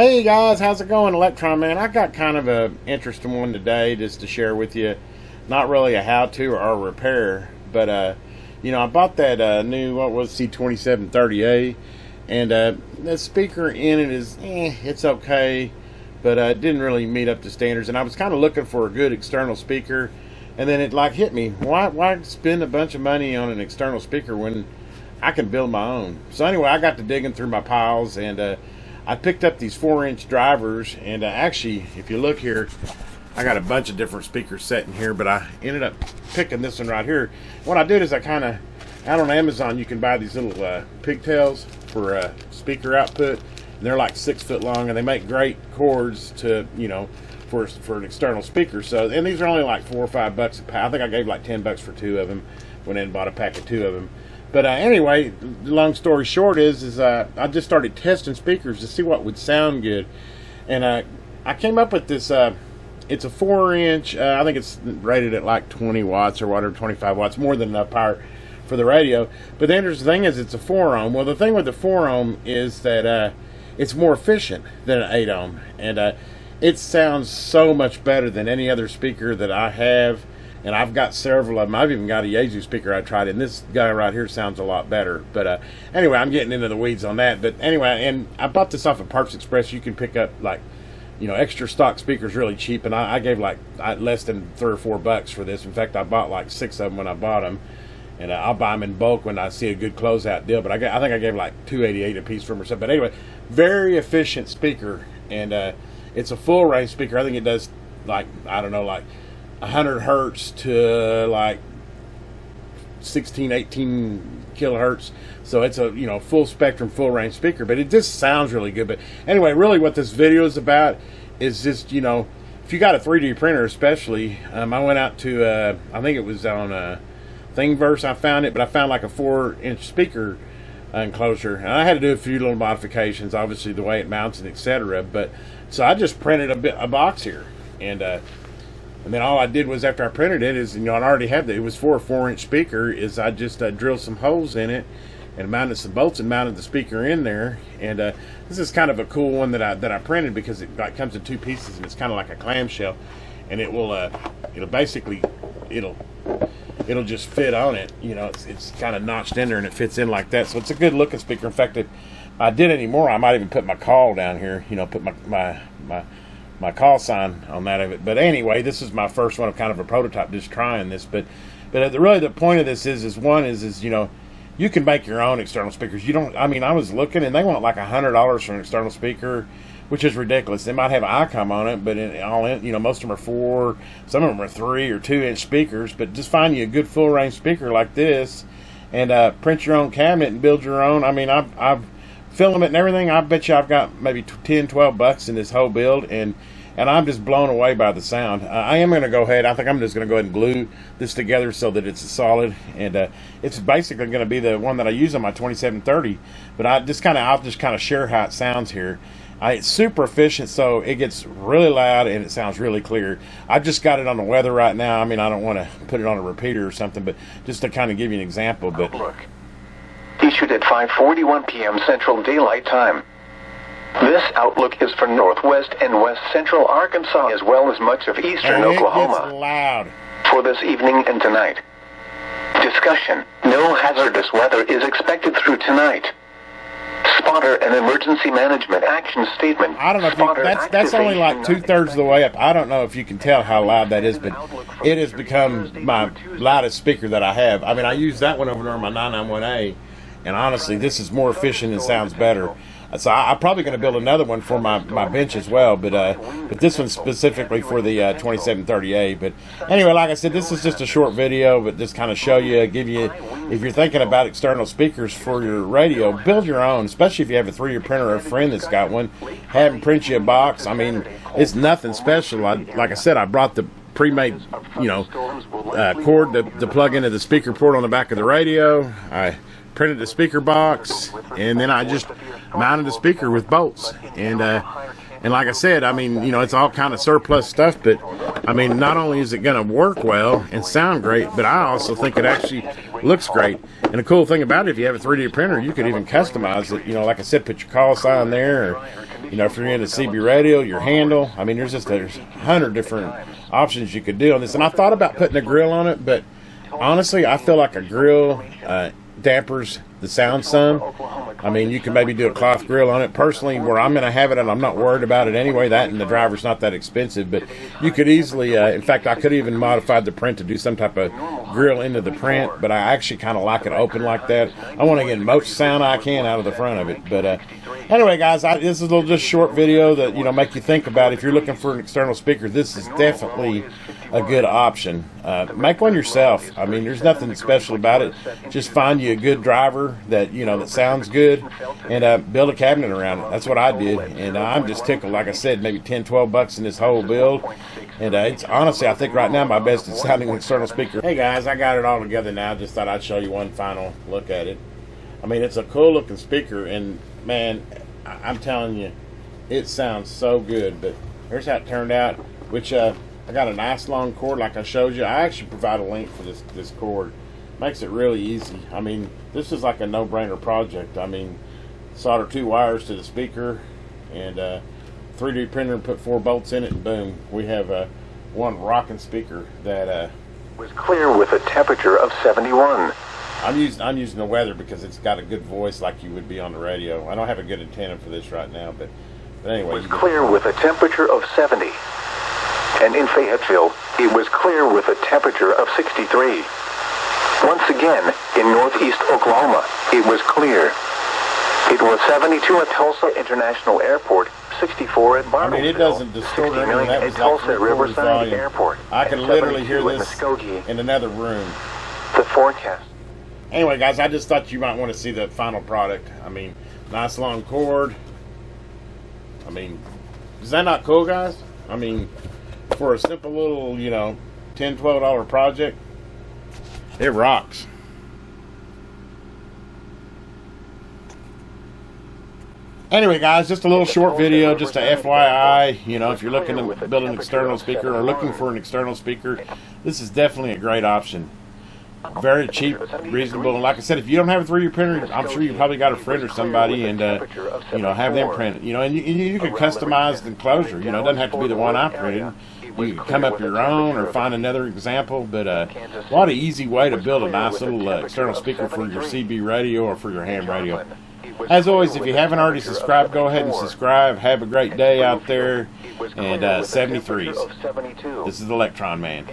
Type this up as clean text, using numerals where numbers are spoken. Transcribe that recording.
Hey guys, how's it going, Electron Man? I got kind of a interesting one today just to share with you. Not really a how-to or a repair, but you know, I bought that new, what was C2730A, and the speaker in it is, it's okay, but it didn't really meet up to standards. And I was kind of looking for a good external speaker, and then it like hit me. Why spend a bunch of money on an external speaker when I can build my own? So anyway, I got to digging through my piles, and I picked up these 4-inch drivers, and actually, if you look here, I got a bunch of different speakers set in here, but I ended up picking this one right here. What I did is I kind of, out on Amazon, you can buy these little pigtails for speaker output, and they're like 6 foot long, and they make great cords to, you know, for an external speaker. So, and these are only like $4 or $5 a pound. I think I gave like $10 for 2 of them. Went in and bought a pack of 2 of them. But anyway, long story short is I just started testing speakers to see what would sound good, and I came up with this. It's a 4-inch. I think it's rated at like 20 watts or whatever, 25 watts, more than enough power for the radio. But the interesting thing is it's a 4 ohm. Well, the thing with the 4 ohm is that it's more efficient than an 8 ohm, and it sounds so much better than any other speaker that I have. And I've got several of them. I've even got a Yaesu speaker I tried, and this guy right here sounds a lot better. But anyway, I'm getting into the weeds on that. But anyway, and I bought this off of Parts Express. You can pick up, like, you know, extra stock speakers really cheap. And I gave like less than $3 or $4 for this. In fact, I bought like 6 of them when I bought them. And I'll buy them in bulk when I see a good closeout deal. But I think I gave like $2.88 a piece for them or something. But anyway, very efficient speaker. And it's a full range speaker. I think it does, like, I don't know, like 100 hertz to like 16, 18 kilohertz. So it's a, you know, full spectrum, full range speaker, but it just sounds really good. But anyway, really what this video is about is just, you know, if you got a 3D printer especially, I went out to, I think it was on Thingiverse I found it, but I found like a 4-inch speaker enclosure, and I had to do a few little modifications, obviously the way it mounts and etc. But so I just printed a box here, and then all I did was, after I printed it, is, you know, I already had it was for a 4-inch speaker, is I just drilled some holes in it and mounted some bolts and mounted the speaker in there. And this is kind of a cool one that I printed, because it like comes in 2 pieces, and it's kind of like a clamshell, and it will it'll basically it'll just fit on it. You know, it's kind of notched in there, and it fits in like that. So it's a good looking speaker. In fact, if I did any more, I might even put my call down here. You know, put my call sign on that of it. But anyway, this is my first one of kind of a prototype, just trying this. But really the point of this is you know, you can make your own external speakers. You don't, I mean, I was looking, and they want like $100 for an external speaker, which is ridiculous. They might have an ICOM on it, but you know, most of them are 4, some of them are 3 or 2-inch speakers. But just find you a good full range speaker like this, and print your own cabinet and build your own. I mean, I've filament and everything. I bet you I've got maybe $10-12 in this whole build, and I'm just blown away by the sound. I am going to go ahead. I think I'm just going to go ahead and glue this together so that it's solid, and it's basically going to be the one that I use on my 2730. But I'll just kind of share how it sounds here. It's super efficient, so it gets really loud and it sounds really clear. I've just got it on the weather right now. I mean, I don't want to put it on a repeater or something, but just to kind of give you an example. But look. Issued at 5:41 p.m. Central Daylight Time. This outlook is for northwest and west central Arkansas, as well as much of eastern Oklahoma. It's loud. For this evening and tonight. Discussion. No hazardous weather is expected through tonight. Spotter and emergency management action statement. I don't know if that's only like 2/3 of the way up. I don't know if you can tell how loud that is, but it has become my loudest speaker that I have. I mean, I use that one over there on my 991A. And honestly, this is more efficient and sounds better. So I'm probably going to build another one for my bench as well. But this one's specifically for the 2730A. But anyway, like I said, this is just a short video, but just kind of show you, give you, if you're thinking about external speakers for your radio, build your own. Especially if you have a 3D printer or a friend that's got one. Have them print you a box. I mean, it's nothing special. Like I said, I brought the pre-made, you know, cord to plug into the speaker port on the back of the radio. I printed the speaker box, and then I just mounted the speaker with bolts. And like I said, I mean, you know, it's all kind of surplus stuff, but I mean, not only is it going to work well and sound great, but I also think it actually looks great. And the cool thing about it, if you have a 3D printer, you could even customize it. You know, like I said, put your call sign there, or, you know, if you're into CB radio, your handle. I mean, there's 100 different options you could do on this. And I thought about putting a grill on it, but honestly, I feel like a grill dampers the sound some. I mean, you can maybe do a cloth grill on it. Personally, where I'm going to have it, and I'm not worried about it anyway, that and the driver's not that expensive, but you could easily, in fact, I could even modify the print to do some type of grill into the print, but I actually kind of like it open like that. I want to get most sound I can out of the front of it. But anyway, guys, this is a little just short video that, you know, make you think about if you're looking for an external speaker. This is definitely a good option. Make one yourself. I mean, there's nothing special about it. Just find you a good driver that, you know, that sounds good, and build a cabinet around it. That's what I did, and I'm just tickled. Like I said, maybe 10, 12 bucks in this whole build, and it's honestly, I think right now my best is sounding external speaker. Hey guys, I got it all together now. Just thought I'd show you one final look at it. I mean, it's a cool looking speaker, and man, I'm telling you, it sounds so good. But here's how it turned out, which I got a nice long cord like I showed you. I actually provide a link for this cord. Makes it really easy. I mean, this is like a no-brainer project. I mean, solder 2 wires to the speaker, and 3D printer, and put 4 bolts in it, and boom, we have one rocking speaker that was clear with a temperature of 71. I'm using the weather because it's got a good voice like you would be on the radio. I don't have a good antenna for this right now, but anyway. It was clear with a temperature of 70. And in Fayetteville, it was clear with a temperature of 63. Once again, in northeast Oklahoma, it was clear. It was 72 at Tulsa International Airport, 64 at Bartlesville. I mean, it doesn't distort anything. That was like Tulsa Riverside Airport. I can literally hear this in another room. The forecast. Anyway, guys, I just thought you might want to see the final product. I mean, nice long cord. I mean, is that not cool, guys? I mean, for a simple little, you know, $10, $12 project, it rocks. Anyway, guys, just a little short video, just a FYI. You know, if you're looking to build an external speaker or looking for an external speaker, this is definitely a great option. Very cheap, reasonable, and like I said, if you don't have a 3D printer, I'm sure you probably got a friend or somebody, and you know, have them print it. You know, and you can customize the enclosure. You know, it doesn't have to be the one I printed. You can come up your own or find another example, but a lot of easy way to build a nice little external speaker for your CB radio or for your ham radio. As always, if you haven't already subscribed, go ahead and subscribe. Have a great day out there, and 73s. This is the Electron Man.